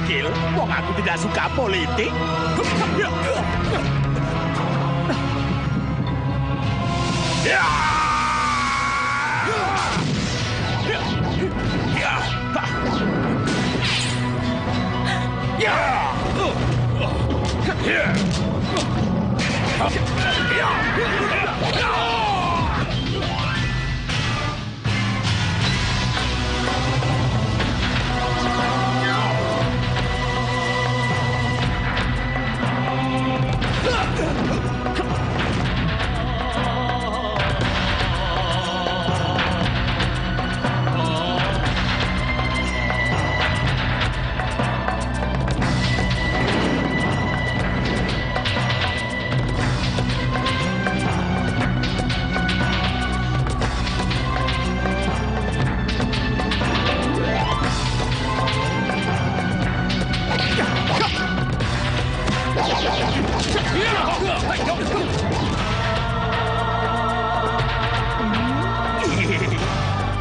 kerikil. Wong aku tidak suka politik.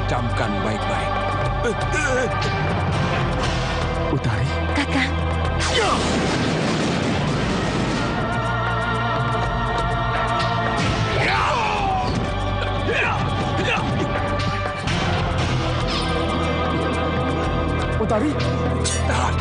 Camkan baik-baik. Utari. Kakak. Utari. Tahan.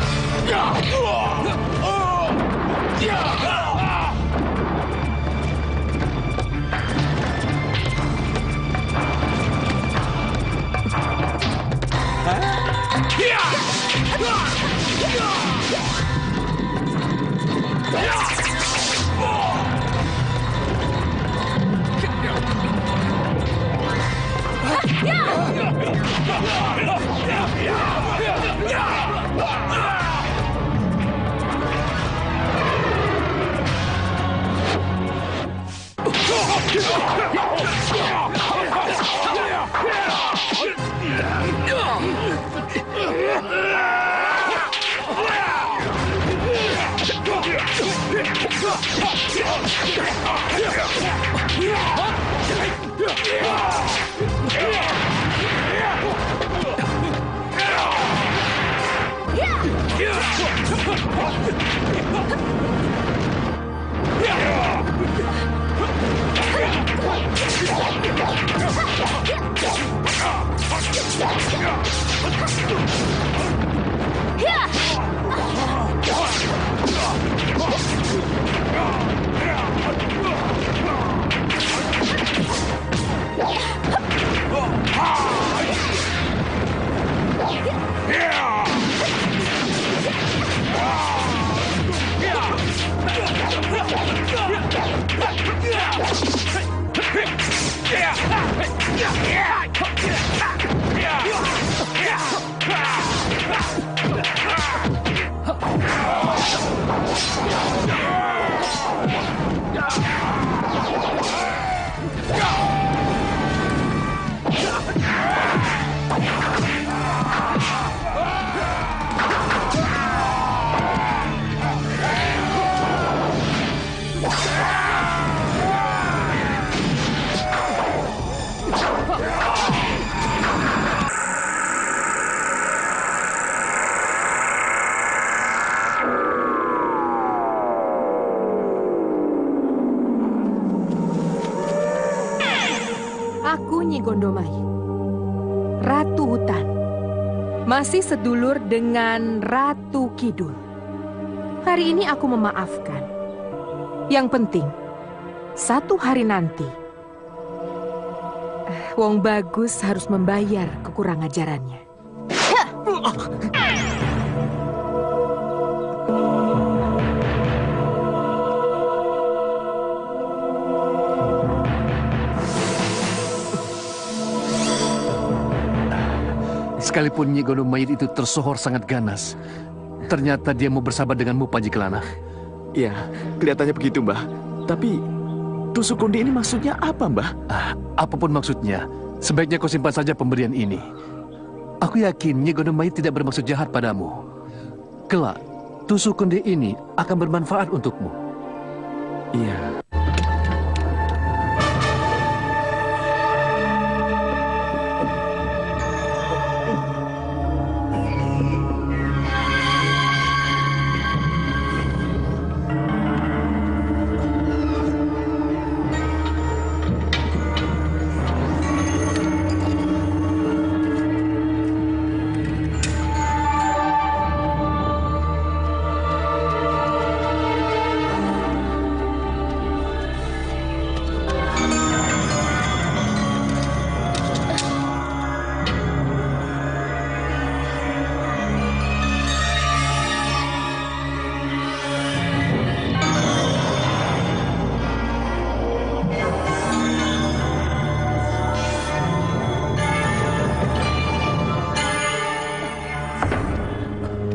Aku Nyi Gondomai, Ratu Hutan, masih sedulur dengan Ratu Kidul. Hari ini aku memaafkan. Yang penting, satu hari nanti, Wong Bagus harus membayar kekurang ajarannya. Sekalipun Nyi Gondomai itu tersohor sangat ganas, ternyata dia mau bersahabat denganmu, Panji Kelana. Ya, kelihatannya begitu, Mbah. Tapi, tusuk konde ini maksudnya apa, Mbah? Apapun maksudnya, sebaiknya kau simpan saja pemberian ini. Aku yakin Nyi Gondomai tidak bermaksud jahat padamu. Kelak, tusuk konde ini akan bermanfaat untukmu. Iya.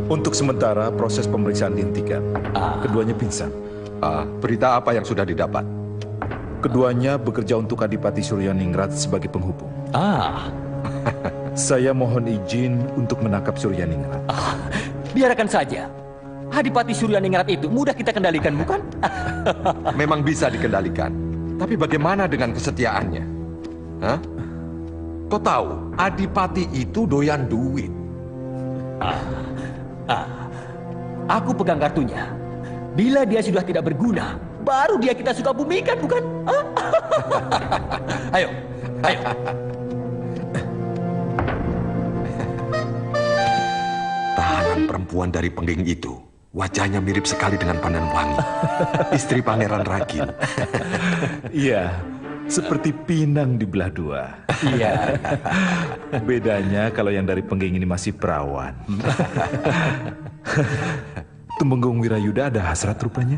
Untuk sementara proses pemeriksaan dihentikan. Keduanya pingsan. Berita apa yang sudah didapat? Keduanya bekerja untuk Adipati Suryaningrat sebagai penghubung. Saya mohon izin untuk menangkap Suryaningrat. Biarkan saja. Adipati Suryaningrat itu mudah kita kendalikan, bukan? Memang bisa dikendalikan. Tapi bagaimana dengan kesetiaannya? Hah? Kau tahu, Adipati itu doyan duit. Aku pegang kartunya. Bila dia sudah tidak berguna, baru dia kita suka bumikan, bukan? Ayo. Tahanan perempuan dari Pengging itu, wajahnya mirip sekali dengan Pandan Wangi, istri Pangeran Ragil. Iya, seperti pinang dibelah dua. Iya. Bedanya kalau yang dari Pengging ini masih perawan. Tumenggung Wirayuda ada hasrat rupanya?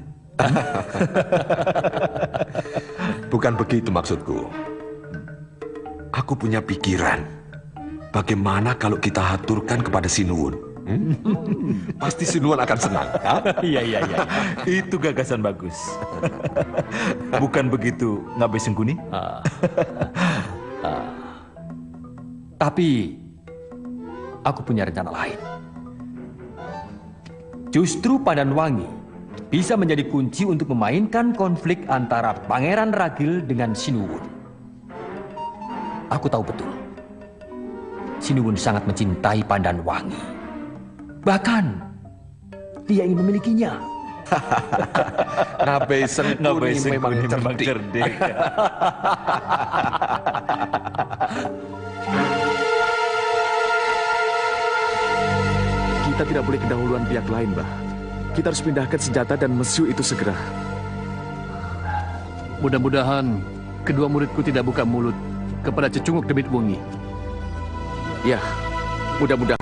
Bukan begitu maksudku. Aku punya pikiran. Bagaimana kalau kita haturkan kepada Sinuwun? Pasti Sinuwun akan senang. Iya. Itu gagasan bagus. Bukan begitu, Ngabe Sengkuni? Tapi aku punya rencana lain. Justru Pandan Wangi bisa menjadi kunci untuk memainkan konflik antara Pangeran Ragil dengan Sinuwun. Aku tahu betul, Sinuwun sangat mencintai Pandan Wangi. Bahkan, dia ingin memilikinya. Ngabe Sengkuni memang cerdik. Kita tidak boleh kedahuluan pihak lain, Mbah. Kita harus pindahkan senjata dan mesiu itu segera. Mudah-mudahan kedua muridku tidak buka mulut kepada Cecunguk Demit Wengi. Ya, mudah-mudahan.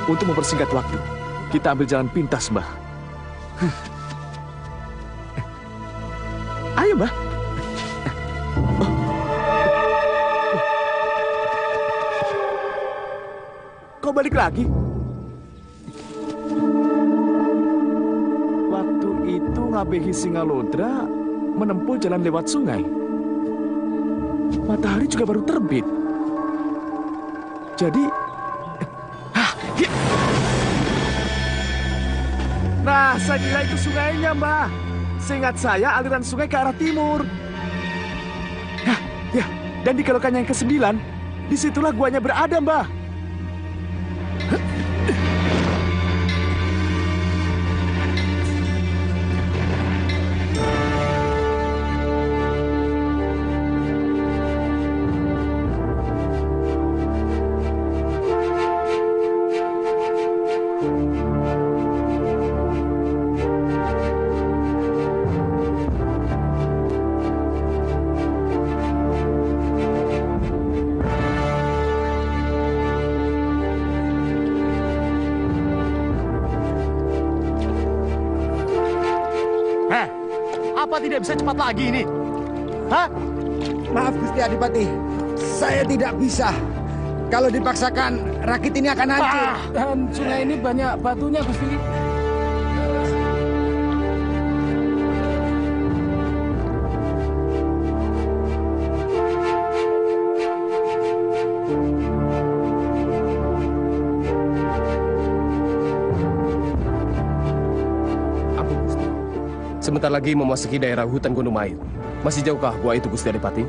Untuk mempersingkat waktu, kita ambil jalan pintas, Mbah. Ayo, Mbah. Kau balik lagi? Waktu itu Ngabehi Singalodra menempuh jalan lewat sungai. Matahari juga baru terbit. Jadi... Nah, saya kira itu sungainya, Mbah. Seingat saya aliran sungai ke arah timur. Ya, dan di kelokan yang ke-9, disitulah guanya berada, Mbah. Apa tidak bisa cepat lagi ini? Hah? Maaf Gusti Adipati, saya tidak bisa. Kalau dipaksakan, rakit ini akan hancur. Dan sungai ini banyak batunya, Gusti. Sebentar lagi memasuki daerah hutan Gunung Mahir. Masih jauhkah gua itu, Gusti Adipati?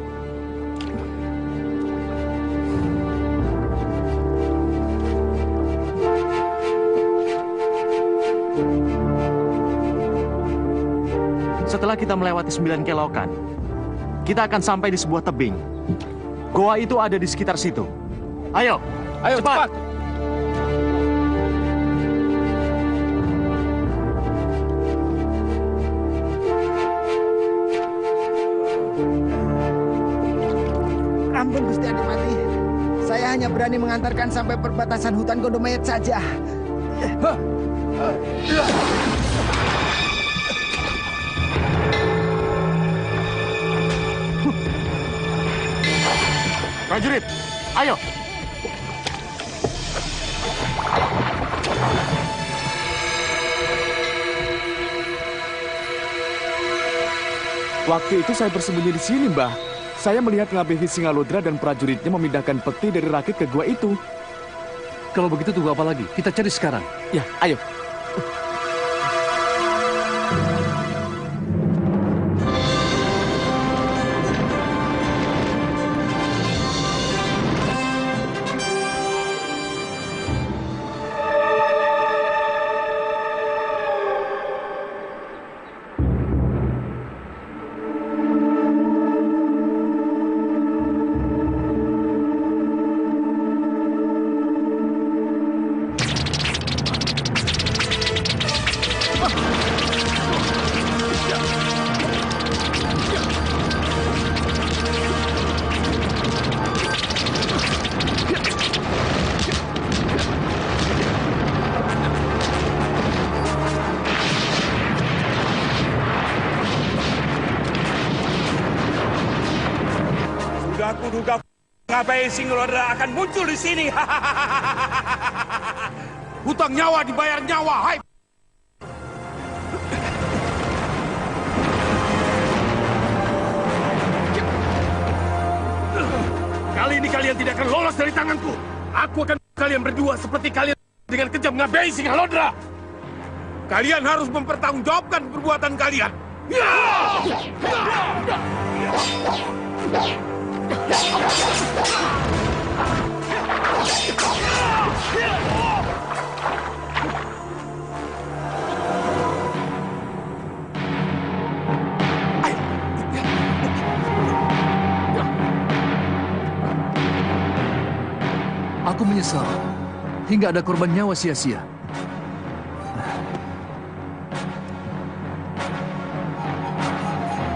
Setelah kita melewati 9 kelokan, kita akan sampai di sebuah tebing. Goa itu ada di sekitar situ. Ayo, cepat! Ampun Gusti Adipati, saya hanya berani mengantarkan sampai perbatasan hutan Gondomayet saja. Prajurit, ayo! Waktu itu saya bersembunyi di sini, Mbah. Saya melihat Ngabehi Singalodra dan prajuritnya memindahkan peti dari rakit ke gua itu. Kalau begitu tunggu apa lagi? Kita cari sekarang. Ya, ayo. Aku duga Ngabehi Singalodra akan muncul di sini. Hutang nyawa dibayar nyawa. Hai. Kali ini kalian tidak akan lolos dari tanganku. Aku akan kalian berdua seperti kalian dengan kejam Ngabehi Singalodra. Kalian harus mempertanggungjawabkan perbuatan kalian. Ya! Aku menyesal hingga ada korban nyawa sia-sia.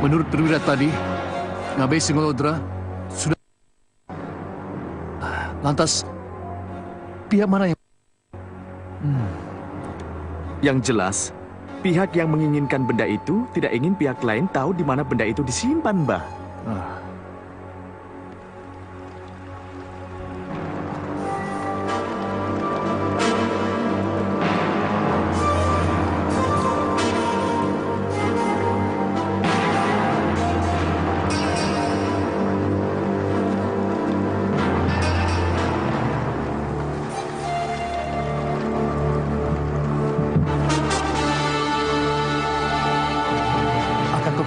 Menurut perwira tadi, Ngabehi Singalodra sudah. Lantas, pihak mana yang... Yang jelas, pihak yang menginginkan benda itu tidak ingin pihak lain tahu di mana benda itu disimpan, Mbah.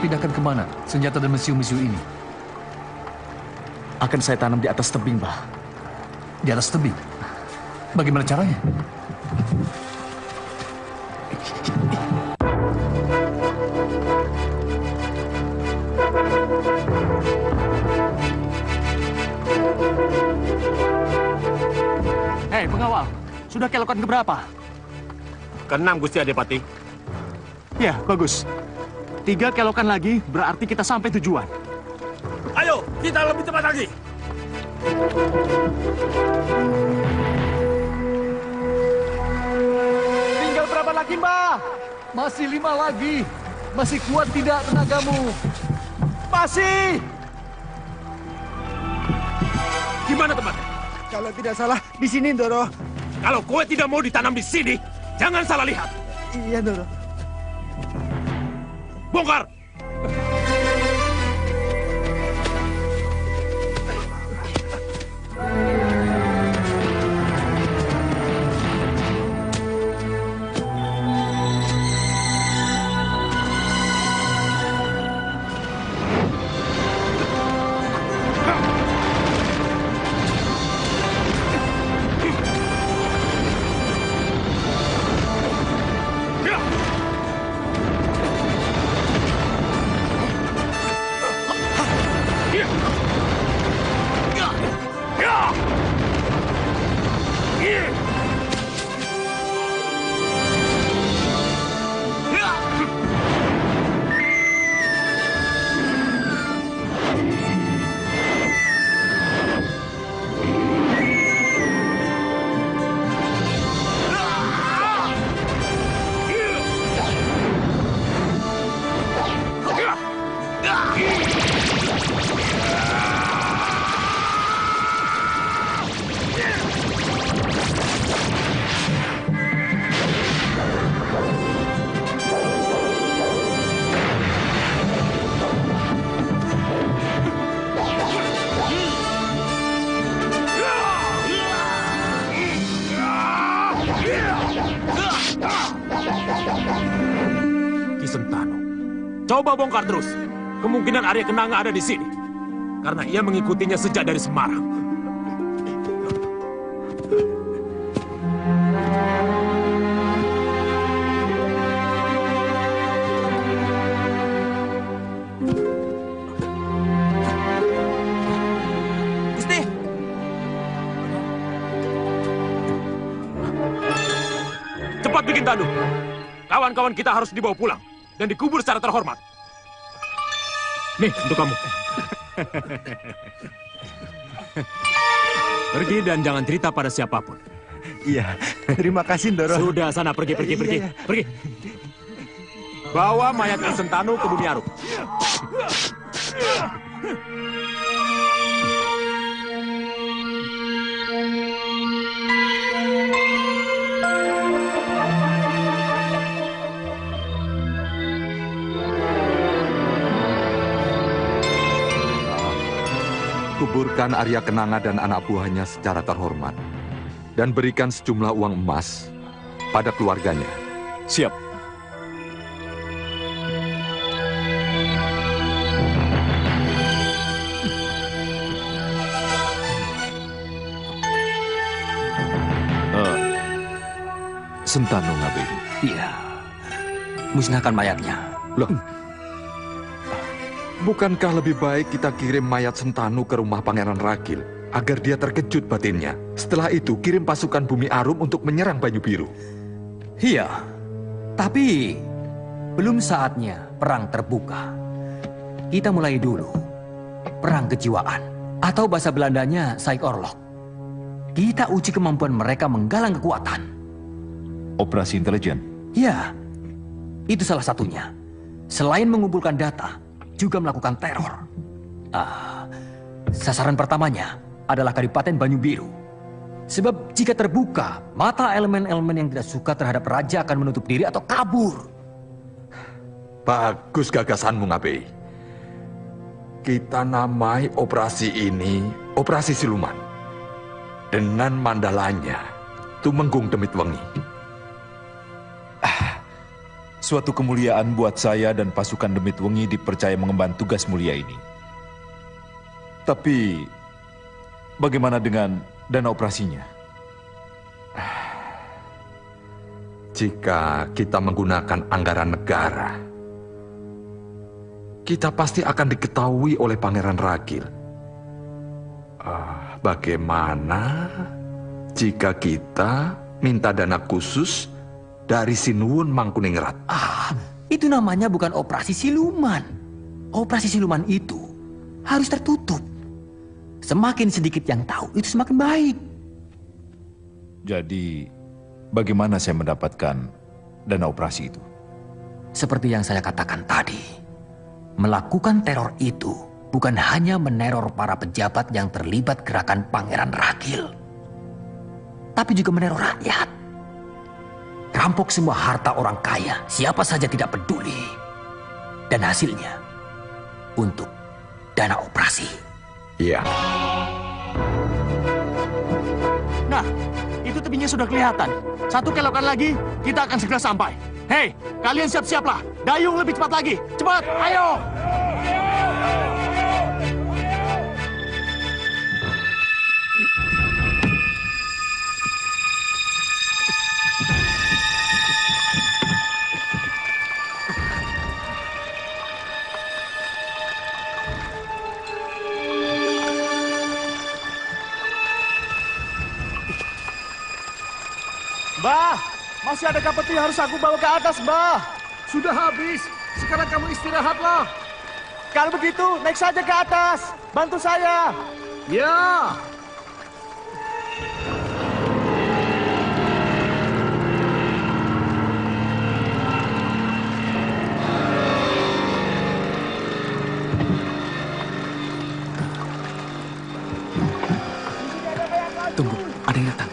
Pindahkan kemana senjata dan mesiu-mesiu ini? Akan saya tanam di atas tebing, Mbah. Di atas tebing? Bagaimana caranya? Hei, pengawal. Sudah kelokan keberapa? Keenam, Gusti Adipati. Ya, bagus. 3 kelokan lagi berarti kita sampai tujuan. Ayo, kita lebih cepat lagi. Tinggal berapa lagi, Mbah? Masih 5 lagi. Masih kuat tidak tenagamu? Masih! Gimana tempatnya? Kalau tidak salah, di sini, Ndoro. Kalau kue tidak mau ditanam di sini, jangan salah lihat. Iya, Ndoro. Bongkar! Coba bongkar terus. Kemungkinan Arya Kenanga ada di sini. Karena ia mengikutinya sejak dari Semarang. Gusti! Cepat bikin tandu. Kawan-kawan kita harus dibawa pulang dan dikubur secara terhormat. Nih, untuk kamu. Pergi dan jangan cerita pada siapapun. Iya, terima kasih Ndoro. Sudah, sana pergi. Pergi. Bawa mayat Sentanu ke Bumi Arum. Kuburkan Arya Kenanga dan anak buahnya secara terhormat. Dan berikan sejumlah uang emas pada keluarganya. Siap. Sentanu Ngabei. Iya. Musnahkan mayatnya. Loh, bukankah lebih baik kita kirim mayat Sentanu ke rumah Pangeran Ragil agar dia terkejut batinnya? Setelah itu kirim pasukan Bumi Arum untuk menyerang Banyu Biru. Iya. Tapi belum saatnya perang terbuka. Kita mulai dulu. Perang kejiwaan. Atau bahasa Belandanya Psychorlog. Kita uji kemampuan mereka menggalang kekuatan. Operasi intelijen? Ya, itu salah satunya. Selain mengumpulkan data, juga melakukan teror. Sasaran pertamanya adalah Kadipaten Banyu Biru. Sebab jika terbuka, mata elemen-elemen yang tidak suka terhadap raja akan menutup diri atau kabur. Bagus gagasanmu, Ngabei. Kita namai operasi ini Operasi Siluman. Dengan mandalanya, Tumenggung Demit Wengi. Suatu kemuliaan buat saya dan pasukan Demit Wengi dipercaya mengemban tugas mulia ini. Tapi, bagaimana dengan dana operasinya? Jika kita menggunakan anggaran negara, kita pasti akan diketahui oleh Pangeran Ragil. Bagaimana jika kita minta dana khusus dari Sinuwun Mangkuningrat? Itu namanya bukan operasi siluman. Operasi siluman itu harus tertutup. Semakin sedikit yang tahu, itu semakin baik. Jadi, bagaimana saya mendapatkan dana operasi itu? Seperti yang saya katakan tadi, melakukan teror itu bukan hanya meneror para pejabat yang terlibat gerakan Pangeran Ragil, tapi juga meneror rakyat. Rampok semua harta orang kaya, siapa saja tidak peduli. Dan hasilnya untuk dana operasi. Iya. Nah, itu tepinya sudah kelihatan. 1 kelokan lagi, kita akan segera sampai. Hei, kalian siap-siaplah. Dayung lebih cepat lagi. Cepat, ayo! Mbah, masih ada peti harus aku bawa ke atas, Mbah. Sudah habis. Sekarang kamu istirahatlah. Kalau begitu, naik saja ke atas. Bantu saya. Ya. Tunggu, ada yang datang.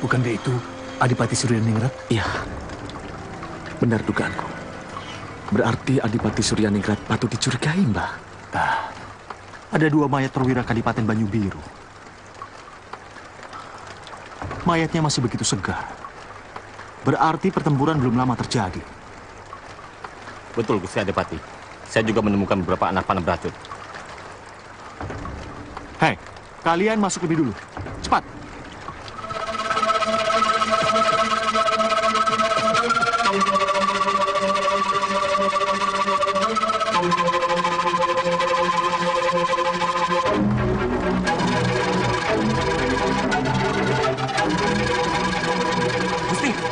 Bukan dia itu Adipati Suryaningrat? Iya, benar dugaanku. Berarti Adipati Suryaningrat patut dicurigai, Mbah. Ada 2 mayat perwira Kadipaten Banyu Biru. Mayatnya masih begitu segar. Berarti pertempuran belum lama terjadi. Betul, Gusti Adipati. Saya juga menemukan beberapa anak panah beracun. Hei, kalian masuk lebih dulu. Cepat.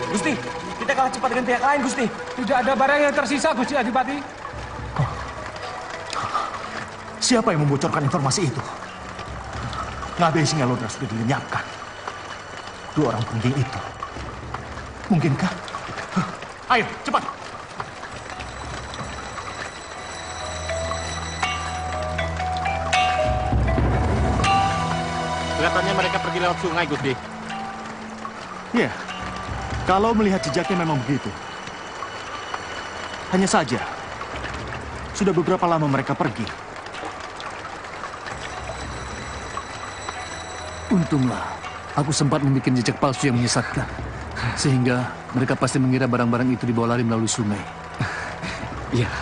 Gusti, kita kalah cepat dengan pihak lain, Gusti. Tidak ada barang yang tersisa, Gusti Adipati. Siapa yang membocorkan informasi itu? Ngabei Singalodra sudah dilenyapkan. 2 orang penting itu. Mungkinkah? Ayo, cepat. Kelihatannya mereka pergi lewat sungai, Gusti. Ya, kalau melihat jejaknya memang begitu. Hanya saja, sudah beberapa lama mereka pergi. Untunglah, aku sempat membuat jejak palsu yang menyesatkan. Sehingga mereka pasti mengira barang-barang itu dibawa lari melalui sungai. Iya.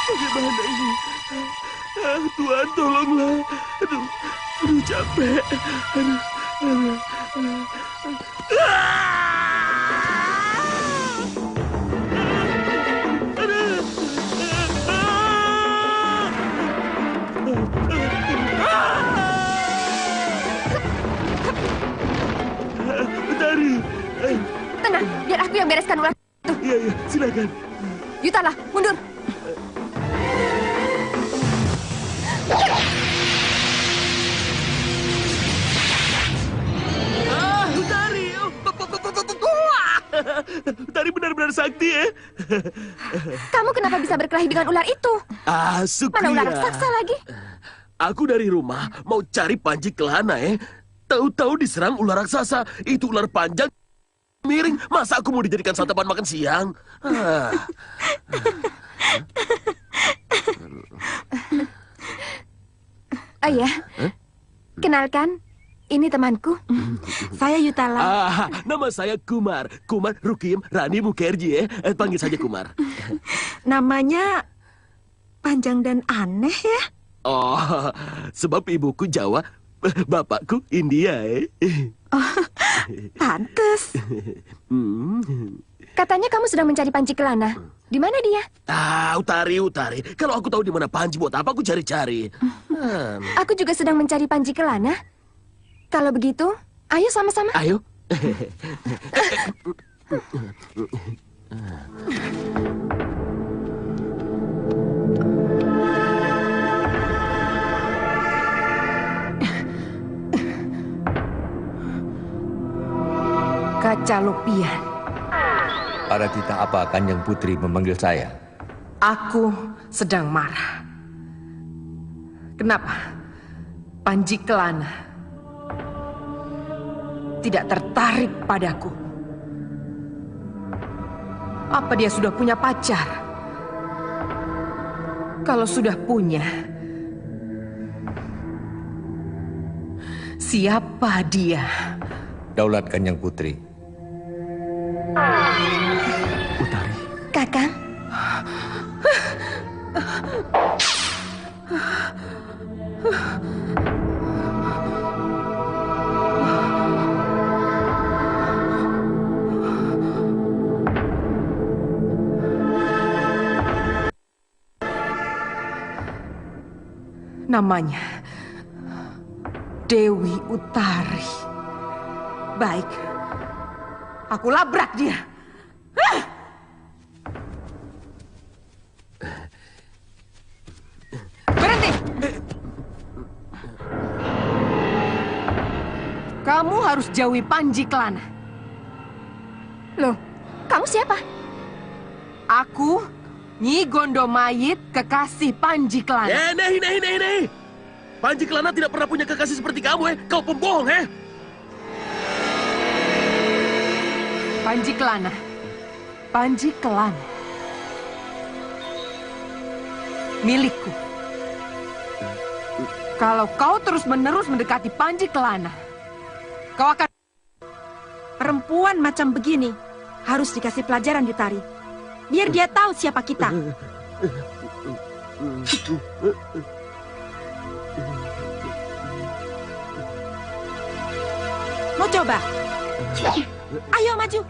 Bagaimana ini? Tuhan, tolonglah. Aduh, capek. Utari. Tenang, biar aku yang bereskan ular itu. Iya, silakan. Yutala, mundur. Utari. Utari benar-benar sakti ya. Kamu kenapa bisa berkelahi dengan ular itu? Sukria. Mana ular raksasa lagi? Aku dari rumah mau cari Panji Kelana ya. Tahu-tahu diserang ular raksasa. Itu ular panjang miring. Masa aku mau dijadikan santapan makan siang? Ayah, kenalkan, ini temanku. Saya Yutala. Nama saya Kumar. Kumar Rukim Rani Mukherjee ya. Panggil saja Kumar. Namanya panjang dan aneh ya? Oh, sebab ibuku Jawa, bapakku India ya. Oh, pantes. Katanya kamu sedang mencari Panji Kelana. Di mana dia? Utari. Kalau aku tahu di mana Panji, buat apa aku cari-cari? Aku juga sedang mencari Panji Kelana. Kalau begitu, ayo sama-sama. Ayo. Kaca Lopian. Ada titah apa Kanjeng Putri memanggil saya? Aku sedang marah. Kenapa Panji Kelana tidak tertarik padaku? Apa dia sudah punya pacar? Kalau sudah punya, siapa dia? Daulat Kanjeng Putri. Utari. Kakang. Namanya Dewi Utari. Baik, aku labrak dia. Berhenti! Kamu harus jauhi Panji Kelana. Loh, kamu siapa? Aku Nyi Gondomayit, kekasih Panji Kelana. Nei. Panji Kelana tidak pernah punya kekasih seperti kamu, Kau pembohong, Panji Kelana. Panji Kelana. Milikku. Kalau kau terus-menerus mendekati Panji Kelana, kau akan... Perempuan macam begini harus dikasih pelajaran, Yutari. Biar dia tahu siapa kita. Mau coba? Ayo maju.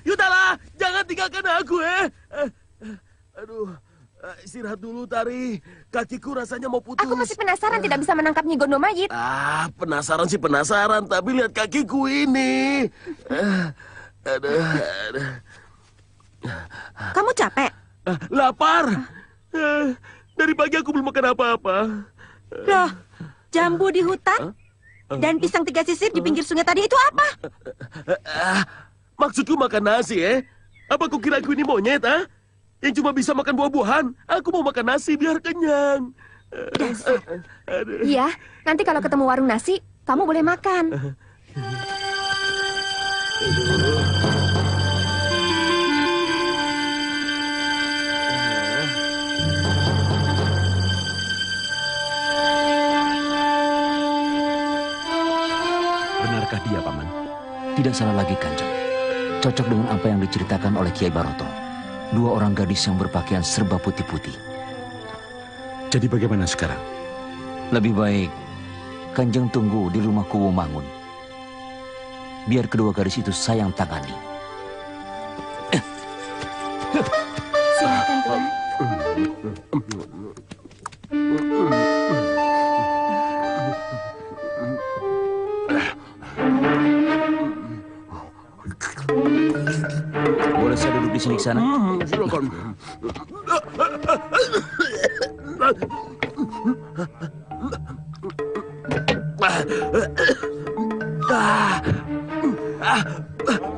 Yutala, jangan tinggalkan aku, Aduh, istirahat dulu, Tari. Kakiku rasanya mau putus. Aku masih penasaran tidak bisa menangkap Nyi Gondomayit. Penasaran sih penasaran, tapi lihat kakiku ini. Aduh. Kamu capek? Lapar. Dari pagi aku belum makan apa-apa. Loh, jambu di hutan dan pisang 3 sisir di pinggir sungai tadi itu apa? Maksudku makan nasi, Apa kau kira aku ini monyet, Yang cuma bisa makan buah-buahan. Aku mau makan nasi biar kenyang. Dasar. Iya, nanti kalau ketemu warung nasi, kamu boleh makan. Benarkah dia, Paman? Tidak salah lagi, Kanjeng. Cocok dengan apa yang diceritakan oleh Kiai Baroto. 2 orang gadis yang berpakaian serba putih-putih. Jadi bagaimana sekarang? Lebih baik Kanjeng tunggu di rumah Kuwu Mangun. Biar kedua gadis itu saya yang tangani. Silakan, Tuan. Boleh saya duduk di sini ke sana? Silakan.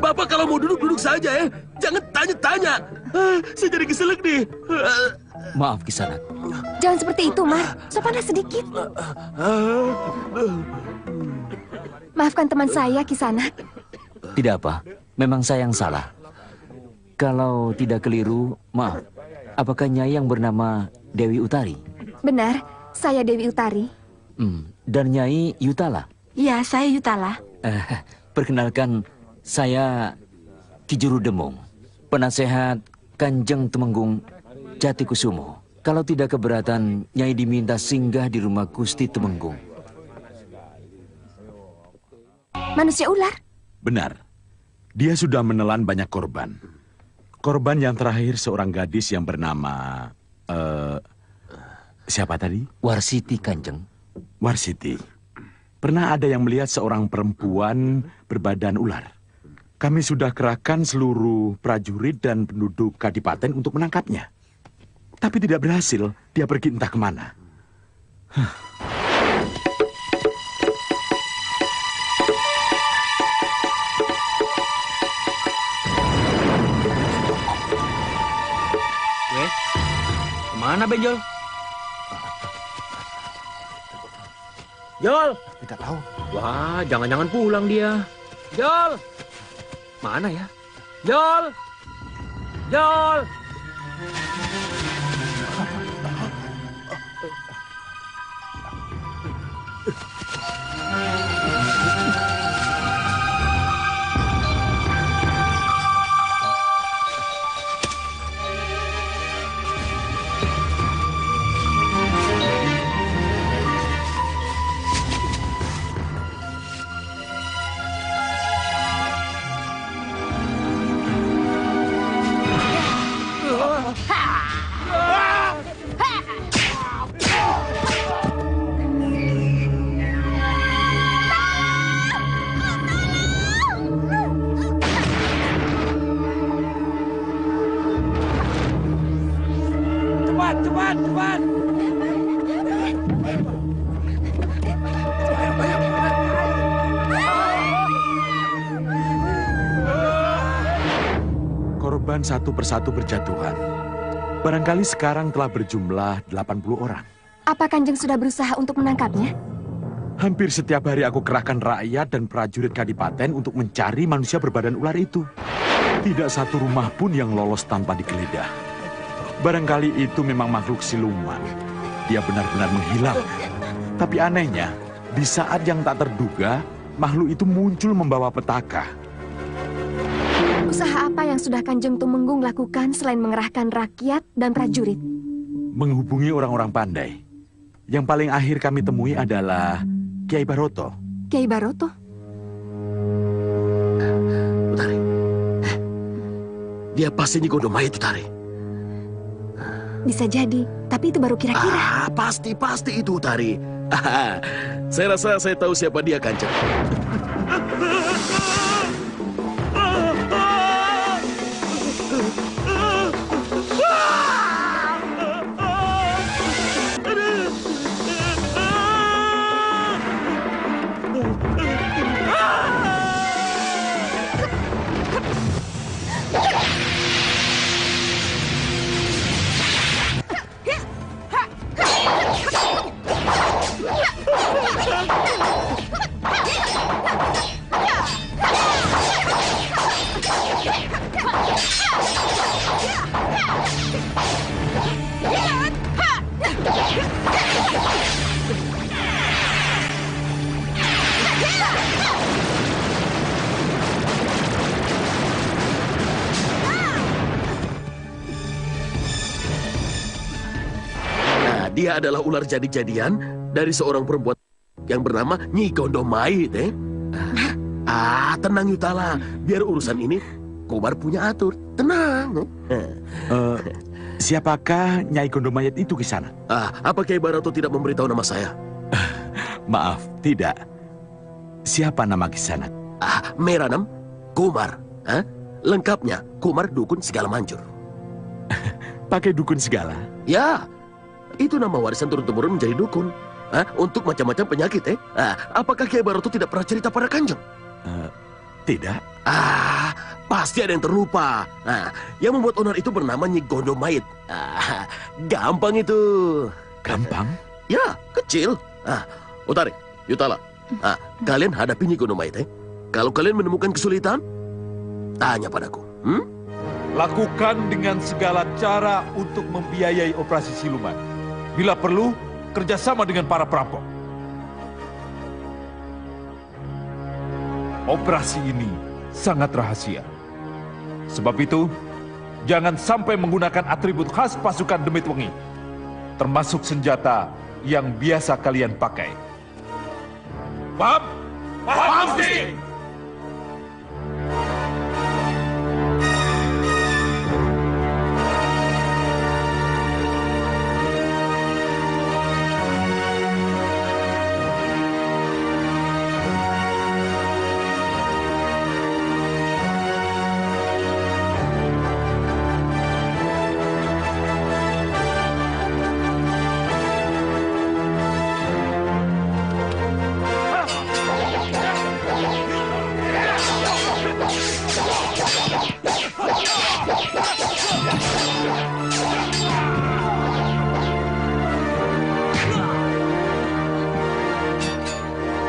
Bapak kalau mau duduk saja, Jangan tanya-tanya. Saya jadi keselak nih. Maaf, Kisanak. Jangan seperti itu, Mar. Sopanlah sedikit. Maafkan teman saya, Kisanak. Tidak apa, memang saya yang salah. Kalau tidak keliru, maaf. Apakah Nyai yang bernama Dewi Utari? Benar, saya Dewi Utari. Dan Nyai Yutala? Iya, saya Yutala. Perkenalkan, saya Ki Juru Demung, penasehat Kanjeng Temenggung Jatikusumo. Kalau tidak keberatan, Nyai diminta singgah di rumah Gusti Temenggung. Manusia ular? Benar. Dia sudah menelan banyak korban. Korban yang terakhir seorang gadis yang bernama... siapa tadi? Warsiti, Kanjeng. Warsiti. Pernah ada yang melihat seorang perempuan berbadan ular. Kami sudah kerahkan seluruh prajurit dan penduduk kadipaten untuk menangkapnya. Tapi tidak berhasil, dia pergi entah kemana. Kemana, Benjol? Jol! Tidak tahu. Wah, jangan-jangan pulang dia. Jol! Mana ya? Jol! Jol! cepat. Korban satu persatu berjatuhan. Barangkali sekarang telah berjumlah 80 orang. Apa Kanjeng sudah berusaha untuk menangkapnya? Hampir setiap hari aku kerahkan rakyat dan prajurit Kadipaten untuk mencari manusia berbadan ular itu. Tidak satu rumah pun yang lolos tanpa digeledah. Barangkali itu memang makhluk siluman. Dia benar-benar menghilang. Tapi anehnya, di saat yang tak terduga, makhluk itu muncul membawa petaka. Usaha apa yang sudah Kanjeng Tumenggung lakukan selain mengerahkan rakyat dan prajurit? Menghubungi orang-orang pandai. Yang paling akhir kami temui adalah Kiai Baroto. Kiai Baroto? Utari. Dia pasti Nyi Gondomayit, Utari. Bisa jadi, tapi itu baru kira-kira. Pasti itu, Utari. Saya rasa saya tahu siapa dia, Kanjeng. Dia adalah ular jadi-jadian dari seorang perempuan yang bernama Nyi Gondomayit, tenang Yutala. Biar urusan ini Kobar punya atur. Tenang. Siapakah Nyai Gondomayit itu di sana? Apa Kiai Baroto tidak memberitahu nama saya? Maaf, tidak. Siapa nama Kisanak? Meranam Komar. Lengkapnya Komar Dukun Segala Manjur. Pakai dukun segala? Ya. Itu nama warisan turun-temurun menjadi dukun. Untuk macam-macam penyakit, apakah Kiai Baroto tidak pernah cerita pada Kanjeng? Tidak. Pasti ada yang terlupa. Yang membuat onar itu bernama Nyi Gondomayit. Gampang itu. Gampang? Ya, kecil. Utari, Yutala, kalian hadapi Nyi Gondomayit. Kalau kalian menemukan kesulitan, tanya padaku. Lakukan dengan segala cara untuk membiayai operasi siluman. Bila perlu, kerjasama dengan para perampok. Operasi ini sangat rahasia. Sebab itu, jangan sampai menggunakan atribut khas pasukan Demit Wengi, termasuk senjata yang biasa kalian pakai. Paham? Paham, Gusti!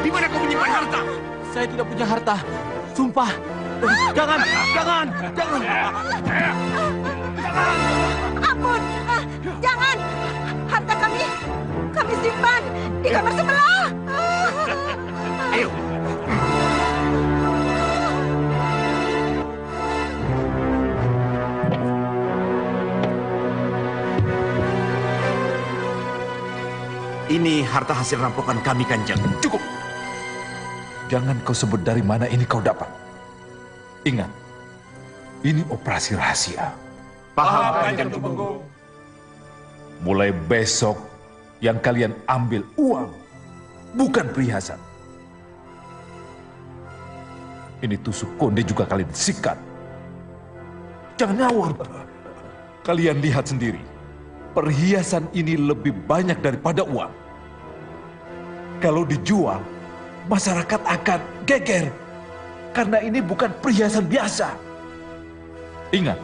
Di mana kau menyimpan harta? Saya tidak punya harta. Sumpah. Jangan. Ampun, jangan. Harta kami simpan di kamar sebelah. Ayo. Ini harta hasil rampokan kami, Kanjeng. Cukup. Jangan kau sebut dari mana ini kau dapat. Ingat, ini operasi rahasia. Paham, Kanjeng Tumenggung. Mulai besok, yang kalian ambil uang, bukan perhiasan. Ini tusuk konde juga kalian sikat. Jangan ngawur. Kalian lihat sendiri. perhiasan ini lebih banyak daripada uang. Kalau dijual, masyarakat akan geger. Karena ini bukan perhiasan biasa. Ingat,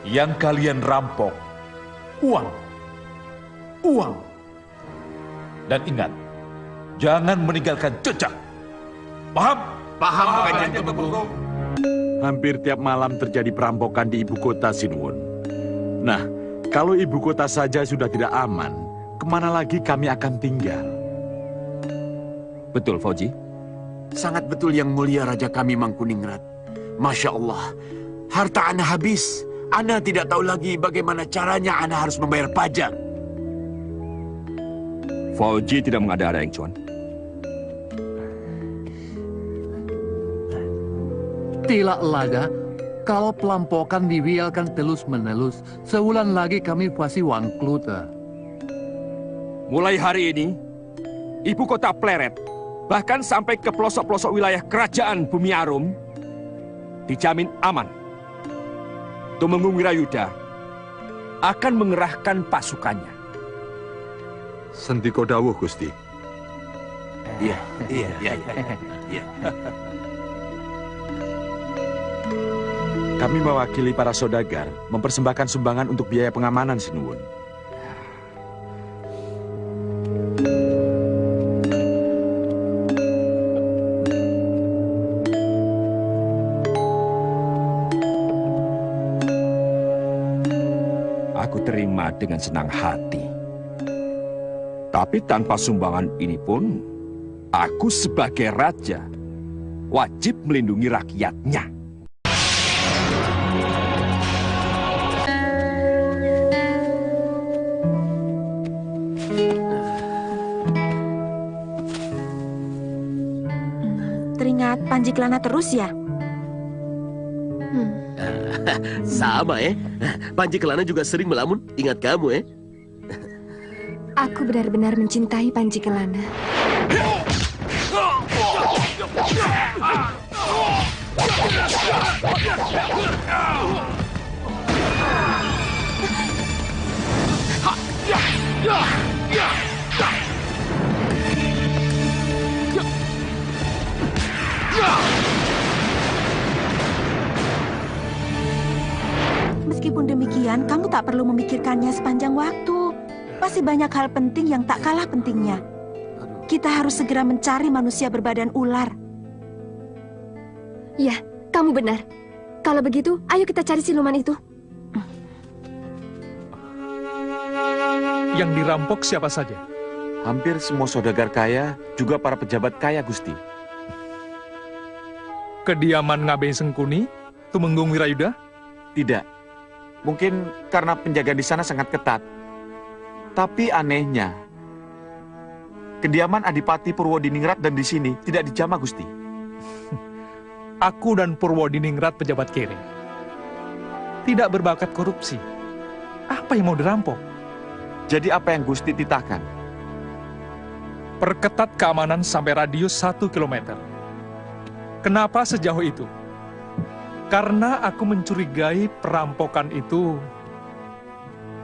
yang kalian rampok, uang. Uang. Dan ingat, jangan meninggalkan jejak. Paham? Paham, Kanjeng Tumenggung. Hampir tiap malam terjadi perampokan di ibu kota Sinuwun. Nah, kalau ibu kota saja sudah tidak aman, kemana lagi kami akan tinggal? Betul, Fauji. Sangat betul yang mulia Raja kami Mangkuningrat. Masya Allah, harta Ana habis. Ana tidak tahu lagi bagaimana caranya Ana harus membayar pajak. Fauji tidak mengada-ada, Eng Cuan. Tidak laga, kalau pelampokan dibiarkan terus-menerus, sebulan lagi kami pasti wangklut. Mulai hari ini, ibu kota Pleret, bahkan sampai ke pelosok-pelosok wilayah kerajaan Bumi Arum, dijamin aman. Tumenggung Wirayuda akan mengerahkan pasukannya. Sendiko dawuh, Gusti. Iya. Kami mewakili para saudagar mempersembahkan sumbangan untuk biaya pengamanan Sinuwun. Aku terima dengan senang hati. Tapi tanpa sumbangan ini pun, aku sebagai raja wajib melindungi rakyatnya. Teringat Panji Kelana terus ya? Sama Panji Kelana juga sering melamun ingat kamu Aku benar-benar mencintai Panji Kelana. Meskipun demikian, kamu tak perlu memikirkannya sepanjang waktu. Masih banyak hal penting yang tak kalah pentingnya. Kita harus segera mencari manusia berbadan ular. Ya, kamu benar. Kalau begitu, ayo kita cari siluman itu. Yang dirampok siapa saja? Hampir semua saudagar kaya, juga para pejabat kaya, Gusti. Kediaman Ngabei Sengkuni, Tumenggung Wirayuda? Tidak. Mungkin karena penjagaan di sana sangat ketat. Tapi anehnya, kediaman Adipati Purwodiningrat dan di sini tidak dijamah, Gusti. Aku dan Purwodiningrat pejabat kere. Tidak berbakat korupsi. Apa yang mau dirampok? Jadi apa yang Gusti titahkan? Perketat keamanan sampai radius 1 km. Kenapa sejauh itu? Karena aku mencurigai perampokan itu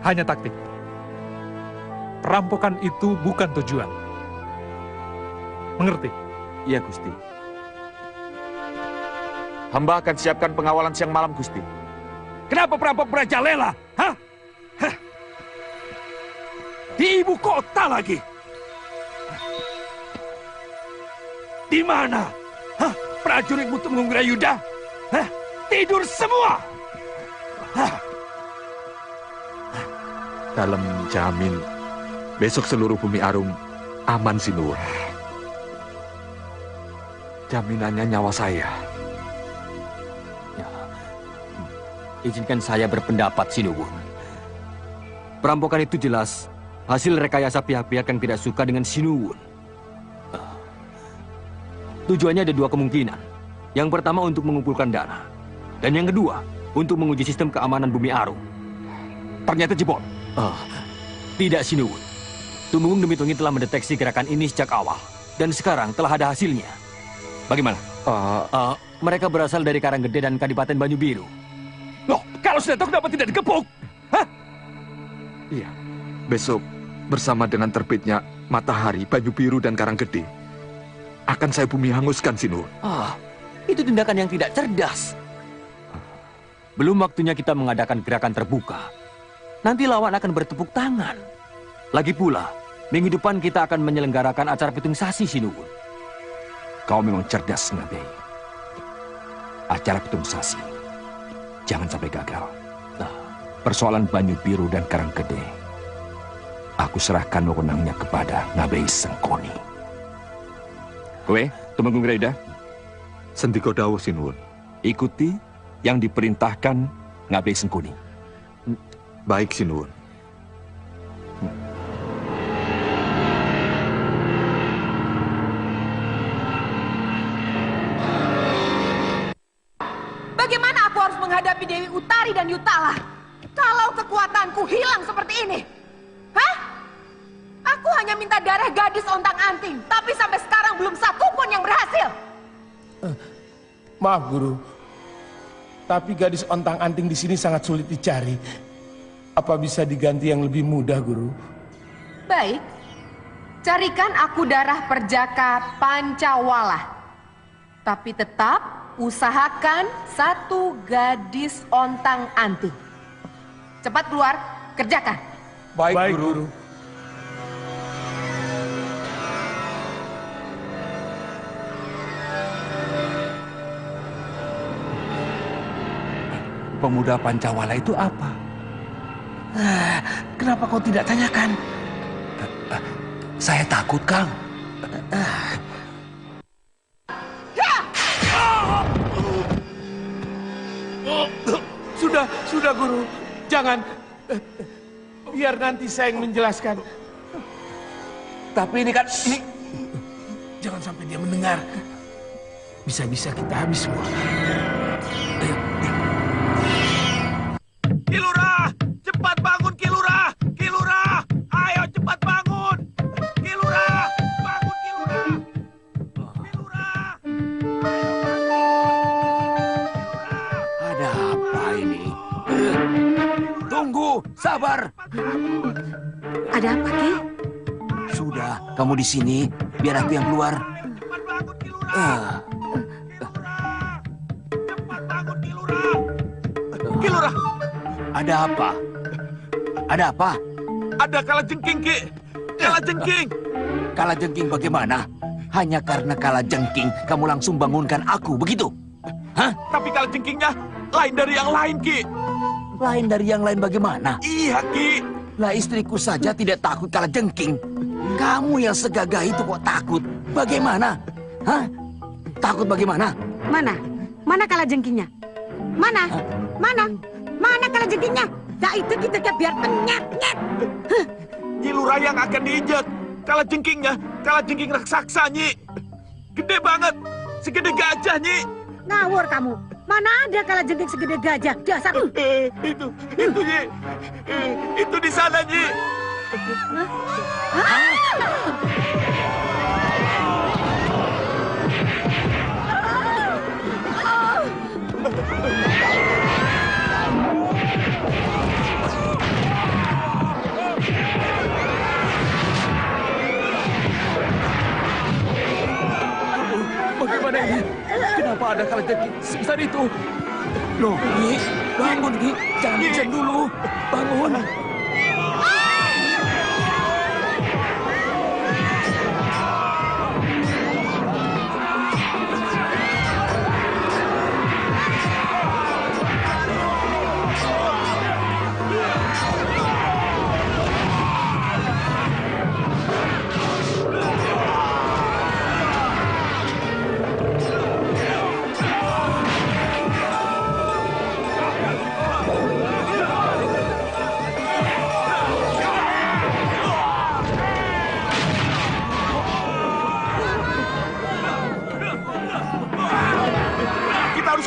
hanya taktik. Perampokan itu bukan tujuan. Mengerti? Iya, Gusti. Hamba akan siapkan pengawalan siang malam, Gusti. Kenapa perampok merajalela? Hah? Hah? Di ibu kota lagi? Di mana? Hah? Prajuritmu Tumenggung Wirayuda? Hah? Tidur semua! Hah? Dalam jamin, besok seluruh Bumi Arum aman, Sinuwun. Jaminannya nyawa saya. Izinkan saya berpendapat, Sinuwun. Perampokan itu jelas hasil rekayasa pihak-pihak yang tidak suka dengan Sinuwun. Tujuannya ada dua kemungkinan. Yang pertama untuk mengumpulkan dana. Dan yang kedua, untuk menguji sistem keamanan Bumi Arum. Ternyata jebol. Tidak, Sinuwun. Tumenggung Demi-Tungi telah mendeteksi gerakan ini sejak awal. Dan sekarang telah ada hasilnya. Bagaimana? Mereka berasal dari Karanggede dan Kadipaten Banyu Biru. Loh, kalau sudah tahu kenapa tidak dikepung? Hah? Iya. Besok, bersama dengan terbitnya matahari, Banyu Biru, dan Karang Gede, akan saya bumi hanguskan, Sinuwun. Itu tindakan yang tidak cerdas. Belum waktunya kita mengadakan gerakan terbuka. Nanti lawan akan bertepuk tangan. Lagi pula, minggu depan kita akan menyelenggarakan acara pitung sasi, Sinuwun. Kau memang cerdas, Ngabei. Acara pitung sasi. Jangan sampai gagal. Persoalan Banyu Biru dan Karang Gede, aku serahkan wewenangnya kepada Ngabei Sengkoni. Kowe, Tumenggung Reda? Sendika dawuh, Sinuwun. Ikuti yang diperintahkan Ngabei Sengkoni. Baik, Sinuwun. Bagaimana aku harus menghadapi Dewi Utari dan Yutala kalau kekuatanku hilang seperti ini? Hah? Aku hanya minta darah gadis ontang-anting, tapi sampai sekarang belum satu pun yang berhasil. Maaf, Guru. Tapi gadis ontang-anting di sini sangat sulit dicari. Apa bisa diganti yang lebih mudah, Guru? Baik. Carikan aku darah perjaka Pancawala. Tapi tetap usahakan satu gadis ontang-anting. Cepat keluar, kerjakan. Baik, Guru. Pemuda Pancawala itu apa? Kenapa kau tidak tanyakan? Saya takut, Kang. Sudah, Guru. Jangan. Biar nanti saya yang menjelaskan. Tapi ini kan... Jangan sampai dia mendengar. Bisa-bisa kita habis semua. Kilurah, cepat bangun Kilurah! Kilurah, ayo cepat bangun! Kilurah, bangun Kilurah! Kilurah, ayo bangun! Ada apa ini? Tunggu, sabar. Ada apa, Ki? Sudah, kamu di sini. Biar aku yang keluar. Kilurah! Ada apa? Ada apa? Ada kalajengking, Ki! Kalajengking! Kalajengking bagaimana? Hanya karena kalajengking, kamu langsung bangunkan aku, begitu? Hah? Tapi kalajengkingnya lain dari yang lain, Ki! Lain dari yang lain bagaimana? Iya, Ki! Lah istriku saja tidak takut kalajengking. Kamu yang segagah itu kok takut? Bagaimana? Hah? Takut bagaimana? Mana? Mana kalajengkingnya? Mana? Mana? Mana kalajengkingnya? Nah itu kita biar penyet-nyet. Kilurah yang akan diinjak. Kalajengkingnya, kalajengking raksasa, Nyi. Gede banget. Segede gajah, Nyi. Ngawur kamu. Mana ada kalajengking segede gajah? Dasar. Itu, Nyi. Itu di sana, Nyi. Bagaimana ini? Kenapa ada kalajengking sebesar itu? Loh, Nyi, bangun, Nyi. Jangan pingsan dulu. Bangun.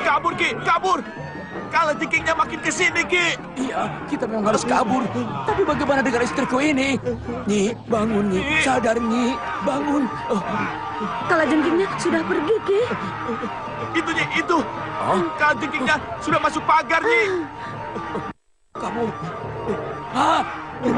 Kabur, Ki! Kabur! Kalajengkingnya makin ke sini, Ki! Iya, kita memang harus kabur. Tapi bagaimana dengan istriku ini? Nyi, bangun, Nyi. Sadar, Nyi. Bangun. Kalajengkingnya sudah pergi, Ki. Itu, Nyi, itu! Kalajengkingnya sudah masuk pagar, Nyi! Kamu... Hah? Apa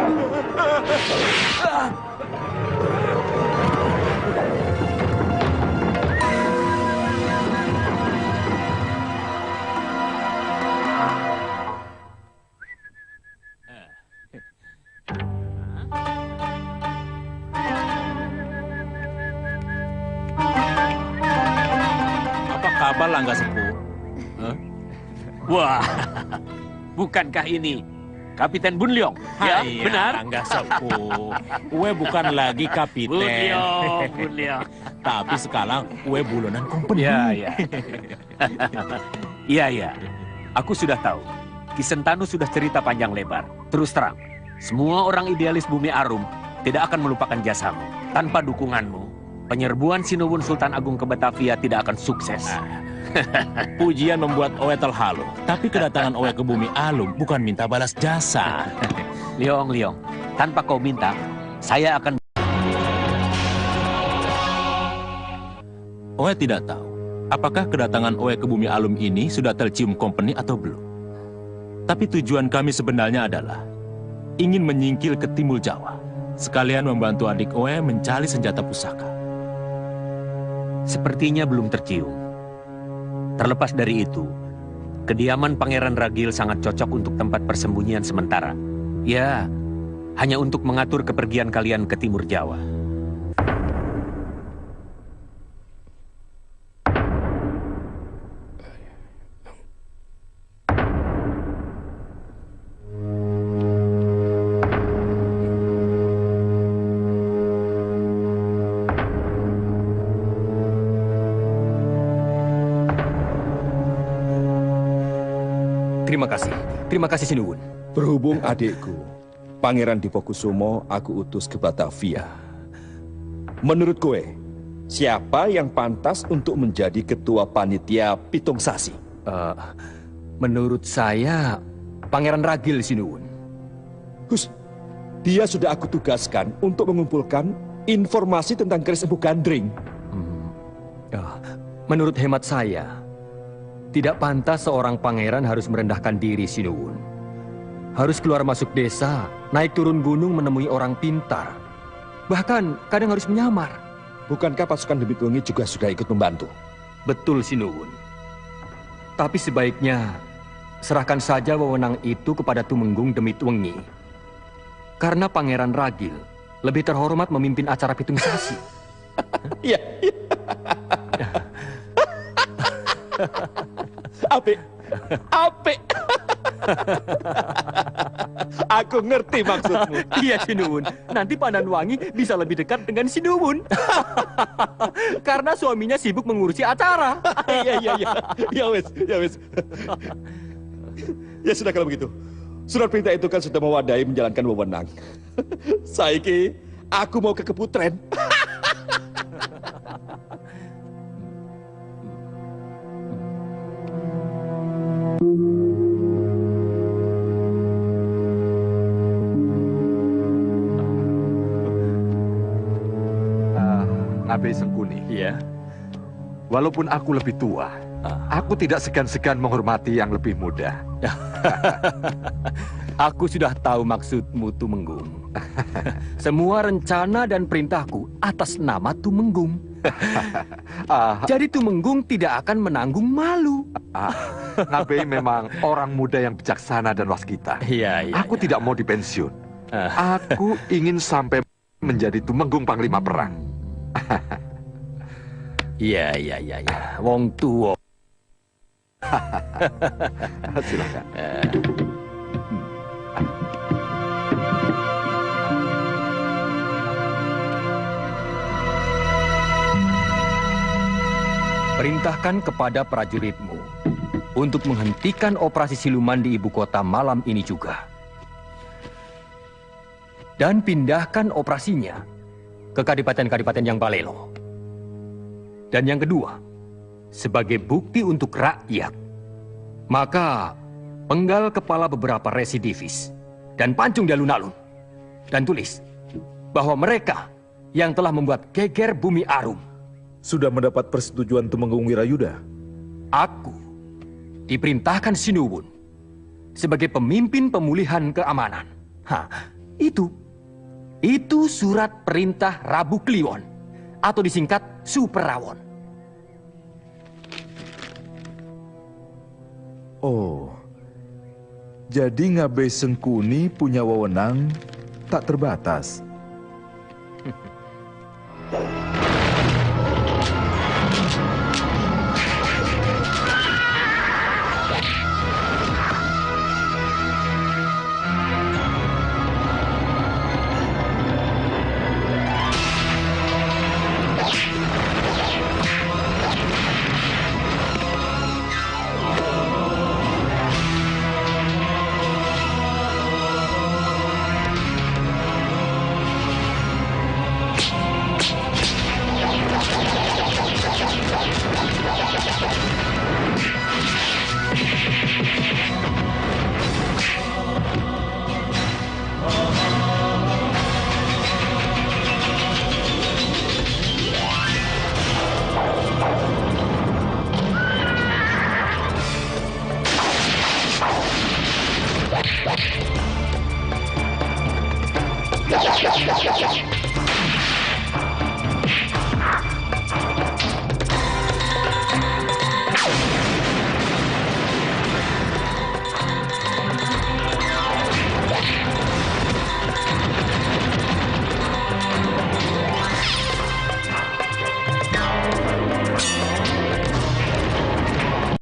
kabar Langga Sepuh? Wah, bukankah ini Kapiten Bun Leong? Ya, benar. Langga Sepuh. Ue bukan lagi kapiten. Bun Leong. Tapi sekarang ue bulonan company. Ya. Iya. Aku sudah tahu. Ki Sentanu sudah cerita panjang lebar. Terus terang, semua orang idealis Bumi Arum tidak akan melupakan jasamu. Tanpa dukunganmu, penyerbuan Sinuwun Sultan Agung ke Batavia tidak akan sukses. Pujian membuat Oe terhalu. Tapi kedatangan Oe ke Bumi Alum bukan minta balas jasa. Leong, tanpa kau minta, saya akan... Oe tidak tahu, apakah kedatangan Oe ke Bumi Alum ini sudah tercium company atau belum. Tapi tujuan kami sebenarnya adalah ingin menyingkil ke Timur Jawa, sekalian membantu adik Oe mencari senjata pusaka. Sepertinya belum tercium. Terlepas dari itu, kediaman Pangeran Ragil sangat cocok untuk tempat persembunyian sementara. Ya, hanya untuk mengatur kepergian kalian ke Timur Jawa. Terima kasih Sinuwun. Berhubung adikku, Pangeran Dipokusumo, aku utus ke Batavia. Menurut kowe, siapa yang pantas untuk menjadi ketua panitia Pitung Sasi? Menurut saya, Pangeran Ragil Sinuwun. Hus, dia sudah aku tugaskan untuk mengumpulkan informasi tentang keris Empu Gandring. Menurut hemat saya, tidak pantas seorang pangeran harus merendahkan diri, Sinuwun. Harus keluar masuk desa, naik turun gunung menemui orang pintar. Bahkan kadang harus menyamar. Bukankah pasukan Demit Wengi juga sudah ikut membantu? Betul, Sinuwun. Tapi sebaiknya serahkan saja wewenang itu kepada Tumenggung Demit Wengi. Karena Pangeran Ragil lebih terhormat memimpin acara Pitung Sasi. Iya. Apik. Aku ngerti maksudmu. Iya, Sinuwun. Nanti Pandanwangi bisa lebih dekat dengan Sinuwun. Karena suaminya sibuk mengurusi acara. Iya. Ya wes. Ya sudah kalau begitu. Surat perintah itu kan sudah mewadai menjalankan wewenang. Saiki aku mau ke Keputren. Abe Sengkuni. Iya. Walaupun aku lebih tua, aku tidak segan-segan menghormati yang lebih muda. Aku sudah tahu maksudmu, Tumenggung. Semua rencana dan perintahku atas nama Tumenggung. Jadi Tumenggung tidak akan menanggung malu. Nabe memang orang muda yang bijaksana dan waskita. Iya. Aku tidak mau dipensiun. Aku ingin sampai menjadi Tumenggung Panglima Perang. Iya. Wong tua. Silakan. Perintahkan kepada prajuritmu untuk menghentikan operasi siluman di ibu kota malam ini juga. Dan pindahkan operasinya ke kadipaten-kadipaten yang balelo. Dan yang kedua, sebagai bukti untuk rakyat, maka penggal kepala beberapa residivis dan pancung di alun-alun. Dan tulis bahwa mereka yang telah membuat geger Bumi Arum sudah mendapat persetujuan Tumenggung Wirayuda. Aku diperintahkan Sinuwun sebagai pemimpin pemulihan keamanan. Itu surat perintah Rabu Kliwon, atau disingkat Superrawon. Oh, jadi Ngabe Sengkuni punya wewenang tak terbatas. Ya.